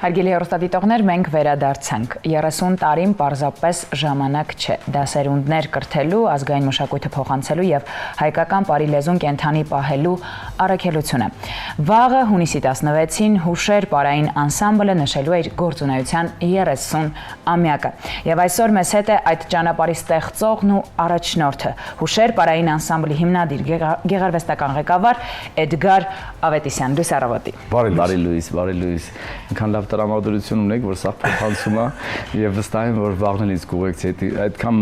Հարգելի հեռուստադիտողներ, մենք վերադարձանք։ 30 տարին պարզապես ժամանակ չէ։ Դա սերունդներ կրթելու, ազգային մշակույթը փոխանցելու եւ հայկական բարի լեզուն կենթանի պահելու առաքելությունը։ Վաղը հունիսի 16-ին հուշեր պարային անսամբլը նշելու էր գործունեության 30-ամյակը։ Եվ այսօր մեզ հետ է այդ ճանապարհի ստեղծողն ու առաջնորդը, հուշեր պարային անսամբլի հիմնադիր գեղարվեստական ղեկավար Էդգար Ավետիսյան։ Լույս առավոտի։ Բարի լույս։ Ինքան լավ տրամադրություն ունեք, որ սա փոխանցում է եւ վստահ եմ, որ վաղն էլ ինձ կուղեկցի, այդքան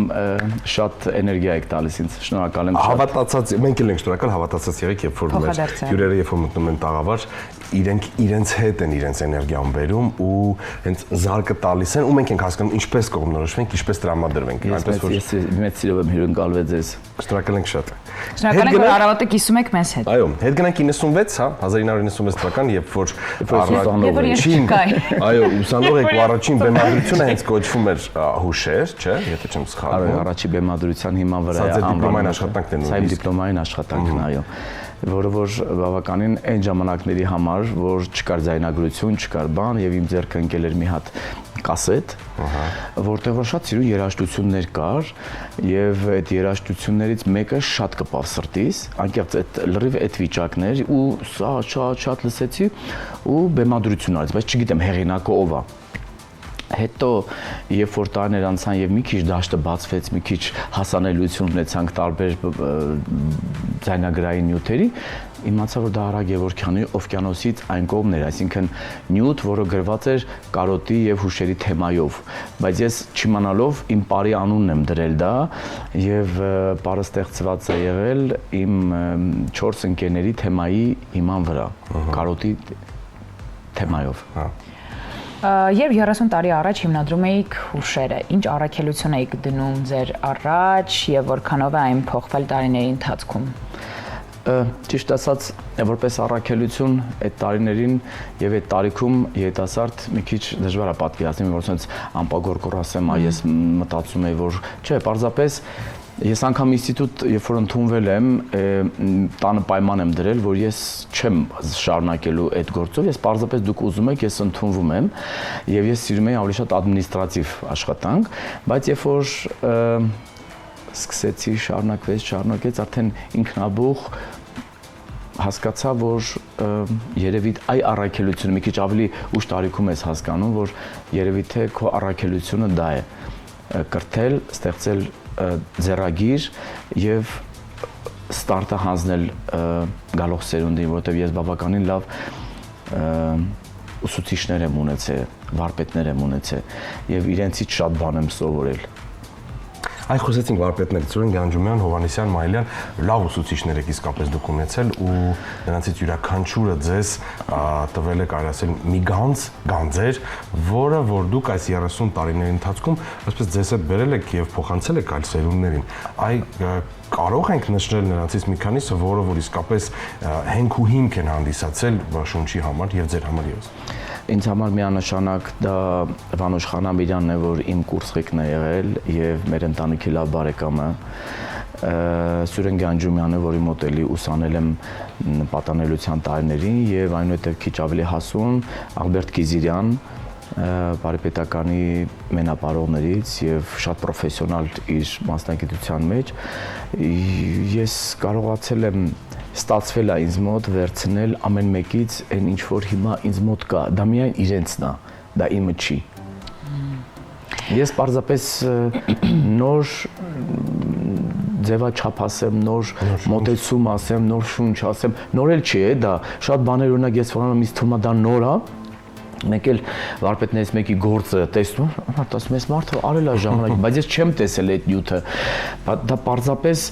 շատ էներգիա եք տալիս ինձ։ Շնորհակալ եմ։ Հավատացած, մենք էլ ենք շնորհակալ, հավատացած եղեք, երբ որ մեր հյուրերը երբ որ մտնում են տաղավար, իրենք իրենց հետ են իրենց էներգիան բերում ու հենց զարկը տալիս են ու մենք ենք հասկանում ինչպես կողմնորոշվենք, ինչպես տրամադրվենք, այնպես որ մեծ սիրով եմ հյուրընկալվել ձեզ։ Շնորհակալ ենք շատ։ Շնորհակալ ենք, որ առավոտը կիսում եք մեզ հետ։ Այո, հետ գնանք 96, հա, 1996 թվական, երբ որ ուսանող եք ու առաջին բեմադրությունը հենց կոչվում էր հուշեր, չէ՞, եթե չեմ սխալվում։ Առաջի բեմադրության հիման վրա է դիպլոմային աշխատանքն է։ Սա իմ դիպլոմային աշխատանքն է, այո։ Որը որ բավականին այն ժամանակների համար, որ չկար ձայնագրություն, չկար բան եւ իմ ձեռքը ընկել էր մի հատ կասետ, որտեղ որ շատ սիրուն երաժշտություններ կար եւ այդ երաժշտություններից մեկը շատ կպավ սրտիս, անկեղծ այդ լրիվ այդ վիճակներ ու սա շատ լսեցի ու բեմադրություն արեց, բայց չգիտեմ հեղինակը ով է։ Հետո երբ որ տարիներ անցան եւ մի քիչ դաշտը բացվեց, մի քիչ հասանելիություն ունեցանք տարբեր ձայնագրային նյութերի, իմացա որ դա Արա Գևորգյանի Օվկիանոսից այն կողմն էր, այսինքն նյութ, որը գրված էր կարոտի եւ հուշերի թեմայով, բայց ես չիմանալով իմ բարի անունն եմ դրել դա եւ բարը ստեղծված է եղել իմ 4 ընկերների թեմայի հիման վրա, կարոտի թեմայով։ Երբ 30 տարի առաջ հիմնադրում էիք հուշերը, ինչ առաքելություն էիք դնում ձեր առաջ եւ որքանով է այն փոխվել տարիների ընթացքում։ Ճիշտ ասած, որպես առաքելություն այդ տարիներին եւ այդ տարիքում երիտասարդ մի քիչ դժվար է պատկերացնել, որ ասենց անպագորկոր ասեմ, ես մտածում եի, որ չէ, պարզապես ես անգամ ինստիտուտ, երբ որ ընդունվել եմ, տանը պայման եմ դրել, որ ես չեմ շարունակելու այդ գործով, ես պարզապես դուք ուզում եք, ես ընդունվում եմ եւ ես սիրում եմ ավելի շատ ադմինիստրատիվ աշխատանք, բայց երբ որ սկսեցի շարունակեց, արդեն ինքնաբուխ հասկացա, որ երևի այ առաքելությունը մի քիչ ավելի ուշ տարիքում ես հասկանում, որ երևի թե քո առաքելությունը դա է կրթել, ստեղծել ձեռագիր եւ ստարտը հանձնել գալող սերունդին, որովհետեւ ես բավականին լավ ուսուցիչներ եմ ունեցել, վարպետներ եմ ունեցել եւ իրենցից շատ բան եմ սովորել։ Այ խոսեցինք վարպետներից, Սուրեն Գանջումյան, Հովհաննիսյան, Մայլյան, լավ ուսուցիչներ եք իսկապես դուք ունեցել ու նրանցից յուրաքանչյուրը ձեզ տվել է կարելի ասել մի գանձեր, որը որ դուք այս 30 տարիների ընթացքում այսպես ձեզ հետ բերել եք եւ փոխանցել եք այլ սերունդներին։ Այ կարող ենք նշել նրանցից մի քանիսը, որը որ իսկապես հենք ու հիմք են հանդիսացել շունչի համար եւ ձեր համար եւս։ Ինձ համար միանշանակ դա Վանոש Խանամիրյանն է, որ իմ կուրսղիկն է եղել եւ մեր ընտանիքի լավ բարեկամը, Սուրեն Գանջումյանը, որի մոտ էլի ուսանել եմ պատանելիության տարիներին եւ այնուհետեւ քիչ ավելի հասուն Ալբերտ Գիզիրյան, Բարեպետականի մենապարողներից եւ շատ պրոֆեսիոնալ իր մասնագիտության մեջ, ես կարողացել եմ ստացվել է ինձ մոտ վերցնել ամեն մեկից այն ինչ որ հիմա ինձ մոտ կա, դա միայն իրենցն է, դա իմը չի։ Ես պարզապես նոր ձևաչափ ասեմ, նոր մոտեցում ասեմ, նոր շունչ ասեմ, նոր էլ չի է դա, շատ բաներ օրինակ ես որ ինձ թվում է դա նոր է, մեկ էլ վարպետներից մեկի գործը տեսնում, ասում ես մարդը արել է ժամանակ, բայց ես չեմ տեսել այդ նյութը, դա պարզապես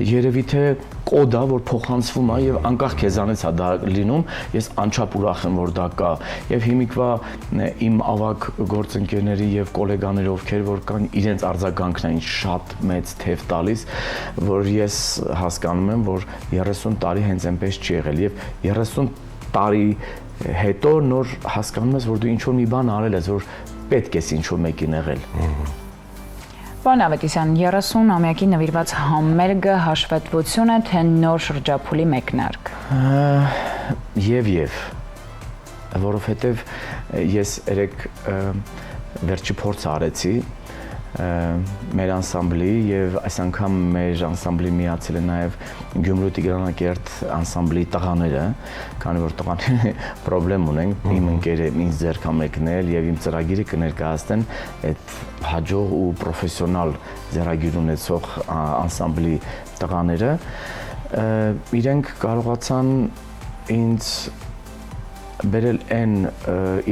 երևի թե կոդ է, որ փոխանցվում է եւ անկախ քեզանից է դա լինում, ես անչափ ուրախ եմ, որ դա կա եւ հիմիկվա իմ ավագ գործընկերների եւ գոլեգաների ովքեր որ կան իրենց արձագանքն են շատ մեծ թեվ տալիս, որ ես հասկանում եմ, որ 30 տարի հենց այնպես չի եղել եւ 30 տարի հետո նոր հասկանում ես, որ դու ինչ-որ մի բան արել ես, որ պետք ես ինչ-որ մեկին եղել։ Պարոն Ավետիսյան, 30-ամյակի նվիրված համերգը հաշվետվություն է, թե նոր շրջափուլի մեկնարկ։ Եվ որովհետև ես երեք վերջի փորձ արեցի մեր անսամբլի եւ այս անգամ մեր անսամբլի միացել են նաեւ Գյումրու Տիգրանակերտ անսամբլի տղաները, քանի որ տղաները խնդրեմ ունեն իմ ընկերը ինձ ձեռք մեկնել եւ իմ ծրագիրը կներկայացնեն այդ հաջող ու պրոֆեսիոնալ ձեռագիր ունեցող անսամբլի տղաները իրենք կարողացան ինձ բերել այն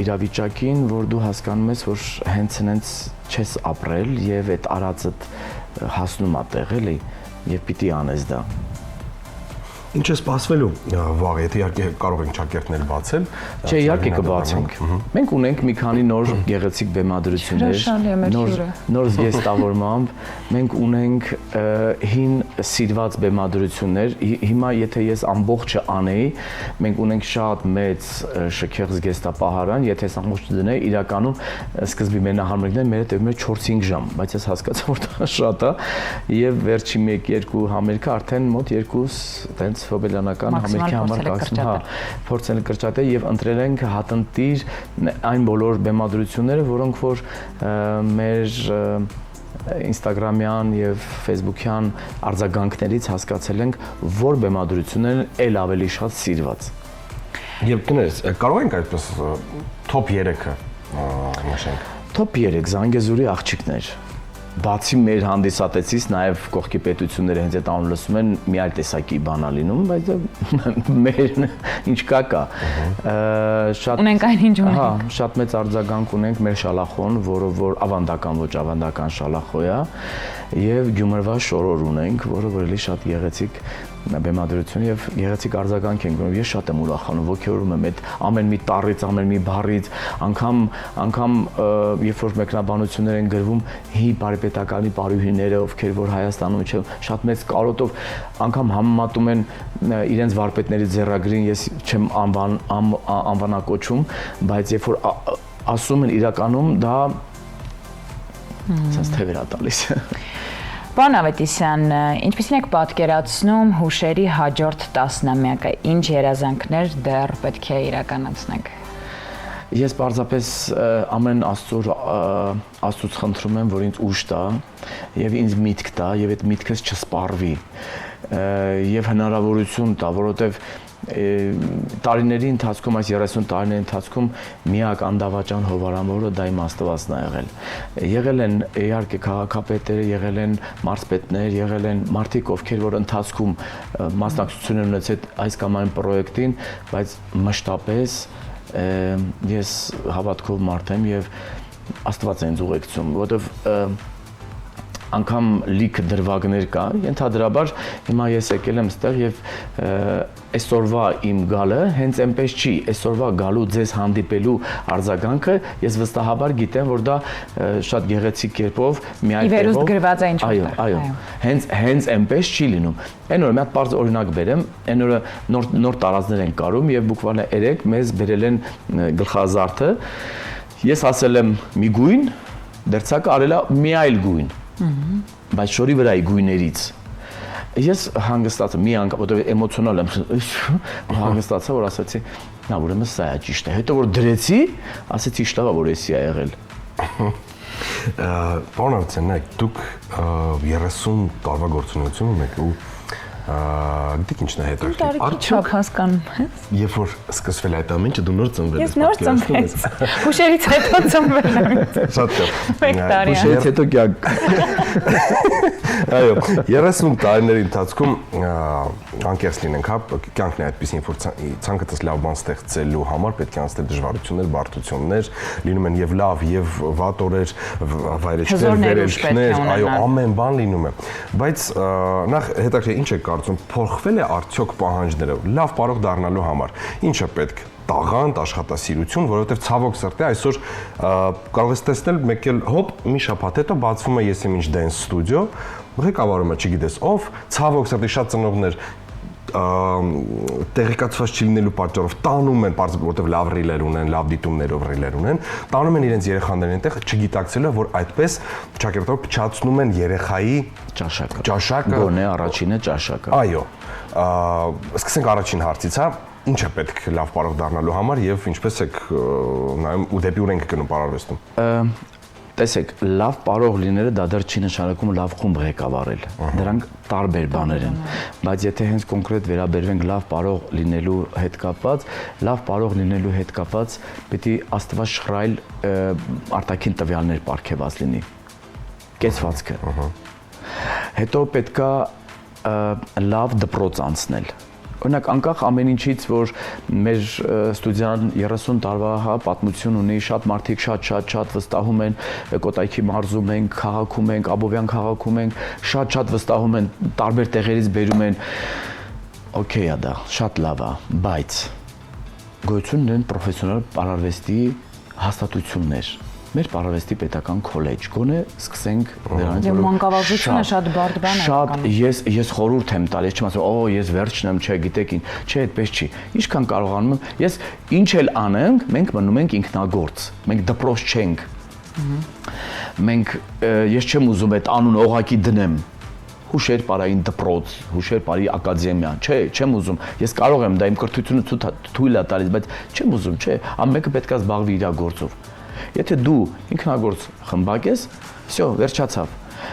իրավիճակին, որ դու հասկանում ես, որ հենց հենց չես ապրել եւ այդ արածդ հասնում է տեղ էլի եւ պիտի անես դա։ Ինչ է սպասվելու վաղ, եթե իհարկե կարող ենք ճակերտներ բացել։ Չէ, իհարկե կբացենք։ Մենք ունենք մի քանի նոր գեղեցիկ բեմադրություններ, նոր զգեստավորմամբ, մենք ունենք հին սիրված բեմադրություններ։ Հիմա եթե ես ամբողջը անեի, մենք ունենք շատ մեծ շքեղ զգեստապահարան, եթե ես ամբողջը դնեի, իրականում սկզբի մենահարմերքները մեր հետ մեր 4-5 ժամ, բայց ես հասկացա, որ դա շատ է եւ վերջի 1-2 համերգը արդեն մոտ 2 տենց հոբելյանական համերգի համար կազմում, փորձել կրճատել եւ ընտրել ենք հատնտիր այն բոլոր բեմադրությունները, որոնք որ մեր Instagram-յան եւ Facebook-յան արձագանքներից հասկացել ենք, որ բեմադրություններն էլ ավելի շատ սիրված։ Եվ կներես, կարող ենք այդպես top 3-ը նշենք։ Top 3 Զանգեզուրի աղջիկներ։ Բացի մեր հանդիսատեսից, նաև կողքի պետությունները հենց այդ անուն լսում են մի այլ տեսակի բան ալինում, բայց մեր ինչ կա։ Շատ ունենք այն ինչ ունենք։ Հա, շատ մեծ արձագանք ունենք մեր շալախոն, որը որ ավանդական ոչ ավանդական շալախո է, եւ Գյումրվա շորոր ունենք, որը որ էլի շատ գեղեցիկ բեմադրություն եւ գեղեցիկ արձագանք ենք ունենում։ Ես շատ եմ ուրախանում, ոգեորում եմ այդ ամեն մի տառից, ամեն մի բառից, անգամ երբ որ մեկնաբանություններ են գրվում հի բարեպետականի պարուհիները, ովքեր որ Հայաստանում շատ մեծ կարոտով անգամ համեմատում են իրենց վարպետների ձեռագրին, ես չեմ անվանակոչում, բայց երբ որ ասում են իրականում դա ցած թևեր է տալիս։ Պարոն Ավետիսյան, ինչպիսին եք պատկերացնում հուշերի հաջորդ տասնամյակը, ինչ երազանքներ դեռ պետք է իրականացնենք։ Ես պարզապես ամեն Աստծուց խնդրում եմ, որ ինձ ուժ տա եւ ինձ միտք տա եւ այդ միտքս չսպառվի եւ հնարավորություն տա, որովհետեւ տարիների ընթացքում, այս 30 տարիների ընթացքում միակ անդավաճան հովանավորը դա իմ Աստվածն է եղել։ Եղել են իհարկե քաղաքապետերը, եղել են մարզպետներ, եղել են մարդիկ, ովքեր որ ընթացքում մասնակցություն են ունեցել այս կամ այն պրոյեկտին, բայց մշտապես ես հավատքով մարդ եմ եւ Աստված է ինձ ուղեկցում, որովհետեւ անգամ լիք դրվագներ կա, ենթադրաբար հիմա ես եկել եմ ստեղ եւ այսօրվա իմ գալը հենց այնպես չի, այսօրվա գալու ձեզ հանդիպելու արձագանքը ես վստահաբար գիտեմ, որ դա շատ գեղեցիկ կերպով մի այլ տեղով գրված է ինչ-որ։ Այո, հենց այնպես չի լինում։ Այն օրը մի հատ բարձ օրինակ բերեմ, այն օրը նոր տարածներ են կարում եւ բուկվալը 3 մեզ բերել են գլխազարդը։ Ես ասել եմ մի գույն, դերձակը արել է մի այլ գույն։ Բայց շորի վրայի գույներից ես հանգստացա մի անգամ, որովհետեւ էմոցիոնալ եմ հանգստացա, որ ասացի, նա ուրեմն սա է ճիշտ է։ Հետո որ դրեցի, ասեցի շտավ է որ էսի է եղել։ Պարոն Ավետիսյան, դուք 30 տարվա գործունեություն ունեք ու գիտեք ինչն է հետաքրքիր։ Արդյոք հասկանում ես։ Երբ որ սկսվել այդ ամենը, դու նոր ծնվել ես։ Ես նոր ծնվեց։ Հուշերից հետո ծնվել եմ։ Շատ լավ։ Հուշերից հետո կյանք։ Այո, 30 տարիների ընթացքում անկեղծ լինենք, հա, կյանքն է այդպեսին, որ ցանկացած լավ բան ստեղծելու համար պետք է անցնել դժվարություններ, բարդություններ, լինում են եւ լավ, եւ վատ օրեր, վայրեջքներ, վերելքներ, այո, ամեն բան լինում է։ Բայց նախ հետաքրքիր ինչ է կարծում, փոխվել է արդյոք պահանջները լավ պարող դառնալու համար։ Ինչը պետք տաղանդ, աշխատասիրություն, որովհետև ցավոք սրտի այսօր կարող ես տեսնել մեկ էլ հոպ մի շաբաթ հետո բացվում է Yes Image Dance Studio, ղեկավարումը չգիտես ով, ցավոք սրտի շատ ծնողներ տեղեկացված չլինելու պատճառով տանում են, որովհետև լավ ռիլեր ունեն, լավ դիտումներով ռիլեր ունեն, տանում են իրենց երեխաներին այնտեղ չգիտակցելով, որ այդպես ճակերտով փչացնում են երեխայի ճաշակը։ Գոնե առաջինը ճաշակը։ Այո։ Սկսենք առաջին հարցից, հա։ Ինչ է պետք լավ պարող դառնալու համար եւ ինչպես եք նայում ու դեպի ուր ենք գնում պարարվեստում։ Տեսեք, լավ պարող լինելը դա դեռ չի նշանակում լավ խումբ ղեկավարել։ Դրանք տարբեր բաներ են, բայց եթե հենց կոնկրետ վերաբերվենք լավ պարող լինելու հետ կապված, լավ պարող լինելու հետ կապված պետք է աստվածաշռայլ արտաքին տվյալներ պարգևած լինի։ Կեցվածքը։ Հետո պետքա լավ դպրոց անցնել։ Օրինակ անկախ ամեն ինչից, որ մեր ստուդիան 30 տարվա պատմություն ունի, շատ մարդիկ շատ վստահում են Կոտայքի մարզում ենք, քաղաքում ենք, Աբովյան քաղաքում ենք, շատ վստահում են, տարբեր տեղերից բերում են։ Okay է դա, շատ լավ է, բայց գոյություն ունեն պրոֆեսիոնալ պարարվեստի հաստատություններ։ Մեր պարարվեստի պետական քոլեջ, գոնե սկսենք դրանից, որ մանկավարժությունը շատ բարդ բան է։ Շատ ես խորհուրդ եմ տալիս, չեմ ասում, ես վերջն եմ, չէ, գիտեք ինչ, չէ, այդպես չի։ Ինչքան կարողանում եմ, ես ինչ էլ անենք, մենք մնում ենք ինքնագործ, մենք դպրոց չենք։ Մենք ես չեմ ուզում այդ անուն օղակի դնեմ։ Հուշեր պարային դպրոց, հուշեր պարի ակադեմիա, չէ, չեմ ուզում։ Ես կարող եմ դա իմ կրթությունը թույլ է տալիս, բայց չեմ ուզում, չէ, ամենը պետք է զբաղվի իր գործով։ Եթե դու ինքնագործ խմբակ ես, всё, վերջացավ։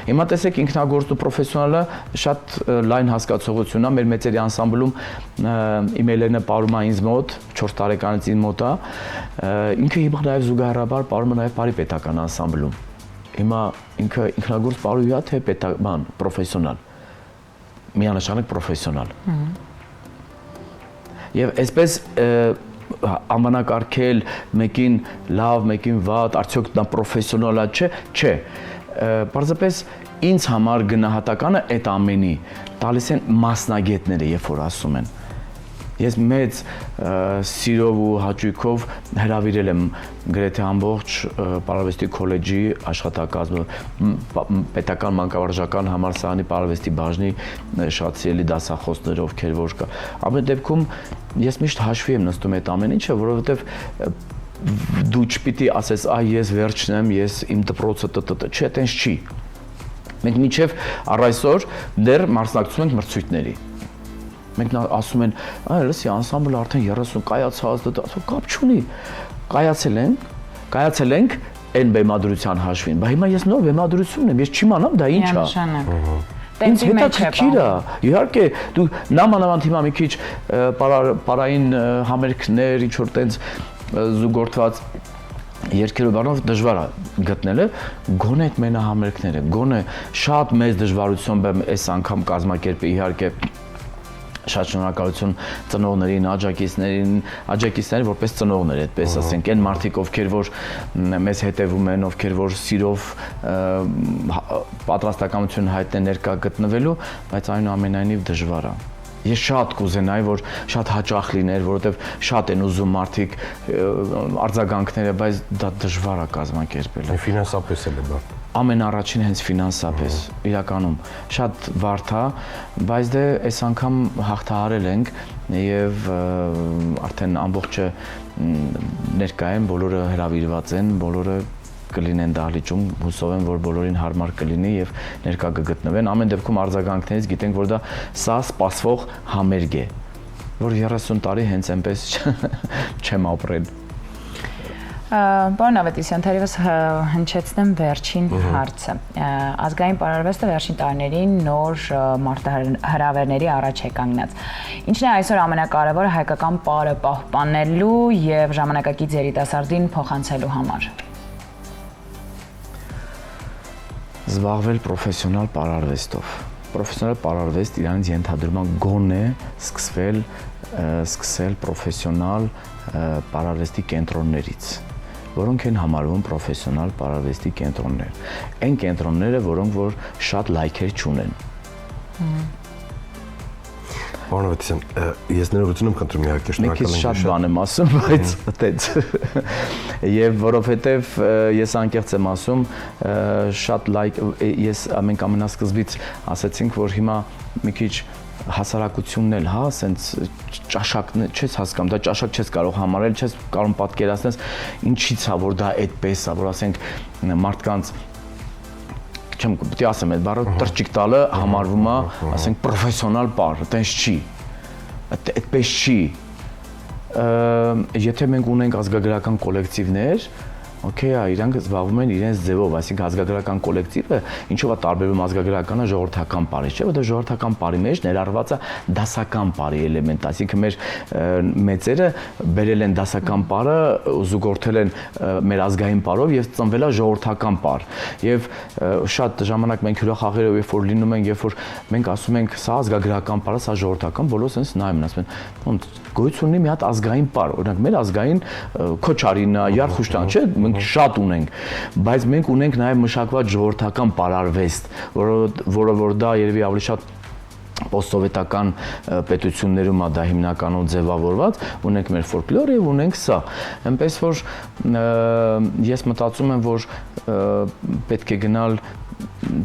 Հիմա տեսեք ինքնագործ ու պրոֆեսիոնալը շատ լայն հասկացողություն է, մեր մեծերի անսամբլում իմեյլերն պարում է ինձ մոտ, 4 տարեկանից ինձ մոտ է, ինքը հիմա նաև զուգահեռաբար պարում է նաև Պարի պետական անսամբլում։ Հիմա ինքը ինքնագործ պարուհի է, թե պետական, պրոֆեսիոնալ։ Միանշանակ պրոֆեսիոնալ։ Եվ այսպես անվանակարգել մեկին լավ, մեկին վատ, արդյոք դա պրոֆեսիոնալ է, չէ։ Պարզապես ինձ համար գնահատականը այդ ամենի տալիս են մասնագետները, երբ որ ասում են։ Ես մեծ սիրով ու հաճույքով հրավիրել եմ գրեթե ամբողջ պարարվեստի քոլեջի աշխատակազմը, պետական մանկավարժական համալսարանի պարարվեստի բաժնի շատ սիրելի դասախոսներ, ովքեր որ կա։ Ամեն դեպքում ես միշտ հաշվի եմ նստում այդ ամեն ինչը, որովհետև դու չպիտի ասես, ես վերջն եմ, ես իմ դպրոցը չէ, այտենց չի։ Մենք մինչև առ այսօր դեռ մասնակցում ենք մրցույթների։ Մենք ասում են, լսի, անսամբլը արդեն 30 կայացած, կապ չունի։ Կայացել ենք այն բեմադրության հաշվին, բայց հիմա ես նոր բեմադրություն ունեմ, ես չիմանամ դա ինչ է։ Ինձ հետաքրքիր է, իհարկե, դու նամանավանդ հիմա մի քիչ պարային համերգներ, ինչ-որ տենց զուգորդված երկերով բանով դժվար է գտնելը, գոնե այդ մենահամերգները, գոնե շատ մեծ դժվարությամբ եմ այս անգամ կազմակերպի, իհարկե շատ շնորհակալություն ծնողներին, աջակիցներին, որպես ծնողներ, այդպես ասենք, այն մարդիկ, ովքեր որ մեզ հետևում են, ովքեր որ սիրով պատրաստակամություն հայտնեն ներկա գտնվելու, բայց այնուամենայնիվ դժվար է։ Ես շատ կուզենայի, որ շատ հաճախ լիներ, որովհետև շատ են ուզում մարդիկ արձագանքները, բայց դա դժվար է կազմակերպել։ Ֆինանսապես էլ է դա։ Ամեն առաջին հենց ֆինանսապես, իրականում շատ բարդ է, բայց դե այս անգամ հաղթահարել ենք եւ արդեն ամբողջը ներկա են, բոլորը հրավիրված են, բոլորը կլինեն դահլիճում, հուսով եմ, որ բոլորին հարմար կլինի եւ ներկա կգտնվեն։ Ամեն դեպքում արձագանքներից գիտենք, որ դա սա սպասվող համերգ է, որ 30 տարի հենց այնպես չեմ ապրել։ Պարոն Ավետիսյան, թերևս հնչեցնեմ վերջին հարցը։ Ազգային պարարվեստը վերջին տարիներին նոր մարտահրավերների առաջ է կանգնած։ Ինչն է այսօր ամենակարևորը հայկական պարը պահպանելու եւ ժամանակակից երիտասարդին փոխանցելու համար։ Զբաղվել պրոֆեսիոնալ պարարվեստով։ Պրոֆեսիոնալ պարարվեստ իրանից ենթադրում է գոնե սկսել պրոֆեսիոնալ պարարվեստի կենտրոններից, որոնք են համարվում պրոֆեսիոնալ պարարվեստի կենտրոններ։ Այն կենտրոնները, որոնք որ շատ լայքեր չունեն։ Պարոն Ավետիսյան, ես ներողություն եմ խնդրում, իհարկե շնորհակալ եմ։ Ես շատ բան եմ ասում, բայց այդպես։ Եվ որովհետև ես անկեղծ եմ ասում, շատ լայք ես մենք ամենասկզբից ասացինք, որ հիմա մի քիչ հասարակությունն էլ, հա, ասենց ճաշակն չես հասկանում, դա ճաշակ չես կարող համարել, չես կարող պատկերացնել, ինչից է, որ դա այդպես է, որ ասենք մարդկանց չեմ պետք է ասեմ, այդ բառը տրճիկ տալը համարվում է, ասենք պրոֆեսիոնալ պար, այտենց չի։ Այդպես չի։ եթե մենք ունենք ազգագրական կոլեկտիվներ, Okay, իրանք զբաղվում են իրենց ձևով, այսինքն ազգագրական կոլեկտիվը ինչով է տարբերվում ազգագրականը ժողովրդական բարի, չէ՞, որտեղ ժողովրդական բարի մեջ ներառված է դասական բարի էլեմենտ, այսինքն մեր մեծերը բերել են դասական բարը, զուգորդել են մեր ազգային բարով եւ ծնվել է ժողովրդական բար։ Եվ շատ ժամանակ մենք հյուրախաղերով երբ որ լինում ենք, երբ որ մենք ասում ենք սա ազգագրական բարը, սա ժողովրդական, բոլորը sense նայում են, ասում են, ոնց գոյություն ունի մի հատ ազգային բար, օրինակ մեր ազգային Քոչարինա, Յարխուշտան, չէ՞, մենք շատ ունենք, բայց մենք ունենք նաև մշակված ժողովրդական բարարվեստ, որը որ դա երևի ավելի շատ post-սովետական պետություններում է դա հիմնականում ձևավորված, ունենք մեր ֆոլկլորը եւ ունենք սա։ Այնպես որ ես մտածում եմ, որ պետք է գնալ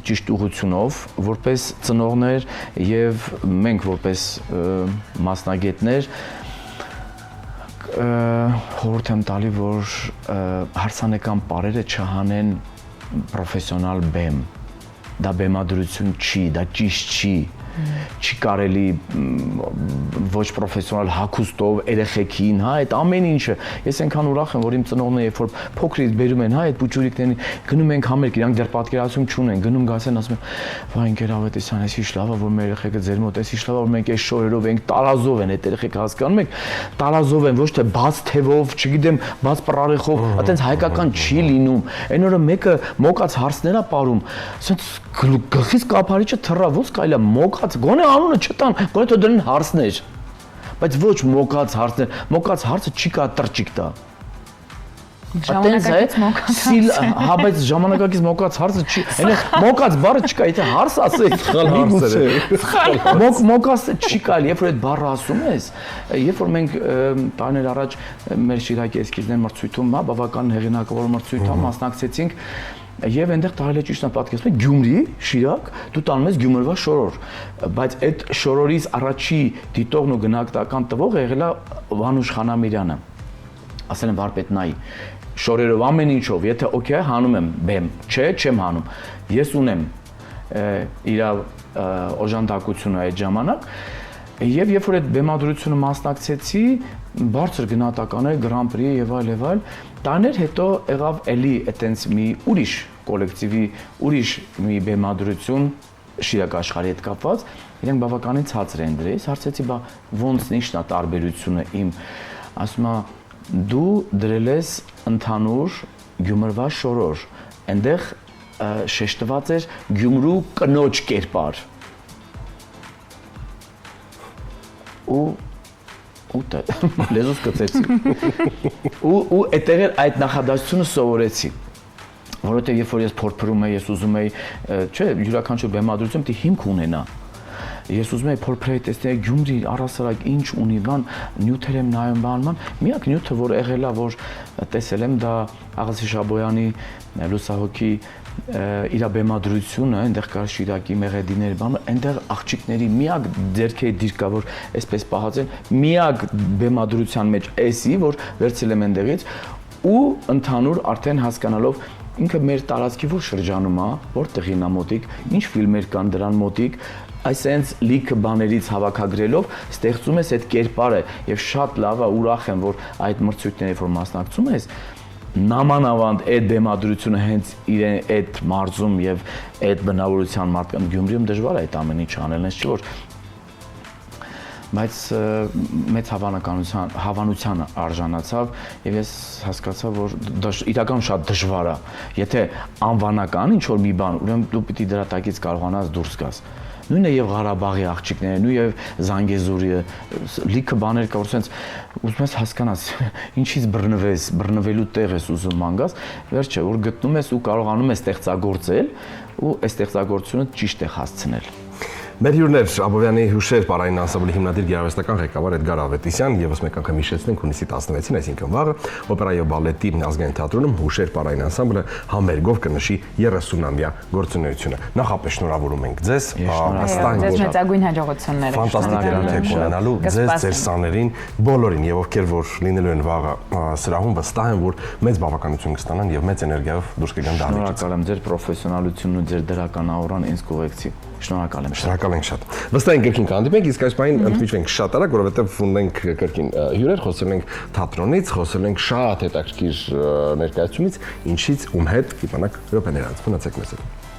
ճիշտ ուղղությունով, որպես ծնողներ եւ մենք որպես մասնագետներ խորհուրդ եմ տալի, որ հարսանեկան պարերը չհանեն պրոֆեսիոնալ բեմ, դա բեմադրություն չի, դա ճիշտ չի, չի կարելի ոչ պրոֆեսիոնալ հագուստով երեխեքին, հա, այդ ամեն ինչը։ Ես այնքան ուրախ եմ, որ իմ ծնողները երբ որ փոքրից բերում են, հա, այդ բուջուրիկներին, գնում ենք համերգ, իրանք դեռ պատկերացում չունեն, գնում գասեն ասում են, «Վայ, ընկեր Ավետիսյան, էս ինչ լավ է, որ մեր երեխեքը ձեր մոտ, էս ինչ լավ է, որ մենք այս շորերով ենք, տարազով են այդ երեխեքը, հասկանում եք, տարազով են, ոչ թե բաց թևով, չգիտեմ, բաց պրարեխով, այտենց հայկական չի լինում։ Այն օրը մեկը մոկած հարցներ է ապարում, ասենց գլխից կափարիչը թռա, ոնց կարելի է մոկած, գոնե անունը չտան, գոնե թե դրեն հարցներ, բայց ոչ մոկած հարցներ, մոկած հարցը չի կա տրճիկ տա։ Ժամանակակից մոկած հարցը։ Հա, բայց ժամանակակից մոկած հարցը չի, այնը մոկած բառը չկա, եթե հարց ասես, մոկած չի կարելի, երբ որ այդ բառը ասում ես, երբ որ մենք տարիներ առաջ մեր Շիրակի էսքիզներ մրցույթում, հա, բավական հեղինակավոր մրցույթը մասնակցեցինք, եւ այնտեղ տարել է ճիշտ պատկերացնում Գյումրի, Շիրակ, դու տանում ես Գյումրվա շորոր, բայց այդ շորորից առաջի դիտողն ու գնահատական տվողը եղել է Վանուշ Խանամիրյանը։ Ասել են վարպետ նայի, շորերով ամեն ինչով, եթե օքեյ հանում եմ բեմ, չէ, չեմ հանում։ Ես ունեմ իր օժանդակությունը այդ ժամանակ եւ երբ որ այդ բեմադրությունը մասնակցեցի, բարձր գնահատականներ, Grand Prix եւ այլ, տարիներ հետո եղավ էլի այտենց մի ուրիշ կոլեկտիվի, ուրիշ մի բեմադրություն Շիրակ աշխարհի հետ կապված, իրենք բավականին ցածր են դրել, հարցեցի, բա ոնց ինչն է տարբերությունը իմ, ասում է դու դրել ես ընդհանուր Գյումրվա շորոր, այնտեղ շեշտված էր Գյումրու կնոջ կերպար։ Ու լեզուս կծեցի։ Ու այդտեղ այդ նախադասությունը սովորեցի։ Որովհետև երբ որ ես փորփրում եի, ես ուզում եի, չէ, յուրաքանչյուր բեմադրություն պիտի հիմք ունենա։ Ես ուզում եի փորփրեի տեսնել Գյումրի առասարակ ինչ ունի, բան նյութեր եմ նայում, բանման, միակ նյութը որ եղել է, որ տեսել եմ, դա Աղասի Շաբոյանի լուսահոգի իր բեմադրությունը, այնտեղ կար Շիրակի մեղեդիներ, բան, այնտեղ աղջիկների միակ ձեռքերի դիրքա, որ այսպես պահած են, միակ բեմադրության մեջ էսի, որ վերցել եմ այնտեղից ու ընդհանուր արդեն հասկանալով ինքը մեր տարածքի որ շրջանում է, որտեղին է մոտիկ, ինչ ֆիլմեր կան դրան մոտիկ, այսենց լիքը բաներից հավաքագրելով ստեղծում ես այդ կերպարը եւ շատ լավ է, ուրախ եմ, որ այդ մրցույթների որ մասնակցում ես, նամանավանդ այդ բեմադրությունը հենց իրեն այդ մարզում եւ այդ բնավորության մարդկանց Գյումրիում դժվար է այդ ամեն ինչ անել, այնց չի որ բայց մեծ հավանության արժանացավ եւ ես հասկացա, որ իրականում շատ դժվար է, եթե անվանական ինչ որ մի բան, ուրեմն դու պիտի դրա տակից կարողանաս դուրս գաս։ Նույնը եւ Ղարաբաղի աղջիկները, նույն եւ Զանգեզուրի լիքը բաներ կա, որ sense ուզում ես հասկանաս, ինչից բռնվես, բռնվելու տեղ ես ուզում մանգաս, վերջը որ գտնում ես ու կարողանում ես ստեղծագործել ու այս ստեղծագործությունը ճիշտ է հասցնել։ Մեր հյուրներ Աբովյանի հուշեր պարային անսամբլի հիմնադիր գերարվեստական ղեկավար Էդգար Ավետիսյան, եւս մեկ անգամ հիշեցնենք հունիսի 16-ին, այսինքն վաղը, օպերա եւ բալետի ազգային թատրոնում հուշեր պարային անսամբլը համերգով կնշի 30-ամյա գործունեությունը։ Նախապես շնորհավորում ենք ձեզ, վստահ ձեզ մեծագույն հաջողություններ ֆանտաստիկ ելույթ ունենալու ձեզ, ձեր սաներին, բոլորին եւ ովքեր որ լինելու են վաղը սրահում, վստահ եմ, որ մեծ բավականություն կստանան եւ մեծ էներգիայով դուրս կգան դահլիճից։ Շնորհակալ եմ ձեր պրոֆեսիոնալությունն ու ձեր դրական աուրան ինձ կուղեկցի։ Շնորհակալ եմ շատ։ Շնորհակալ ենք շատ։ Վստահ ենք կրկին կհանդիպենք, իսկ այս պահին ընդմիջվենք շատ արագ, որովհետև ունենք կրկին հյուրեր, խոսել ենք թատրոնից, խոսել ենք շատ հետաքրքիր ներկայացումից, ինչից ում հետ կիմանաք րոպեներ անց։ Մնացեք մեզ հետ։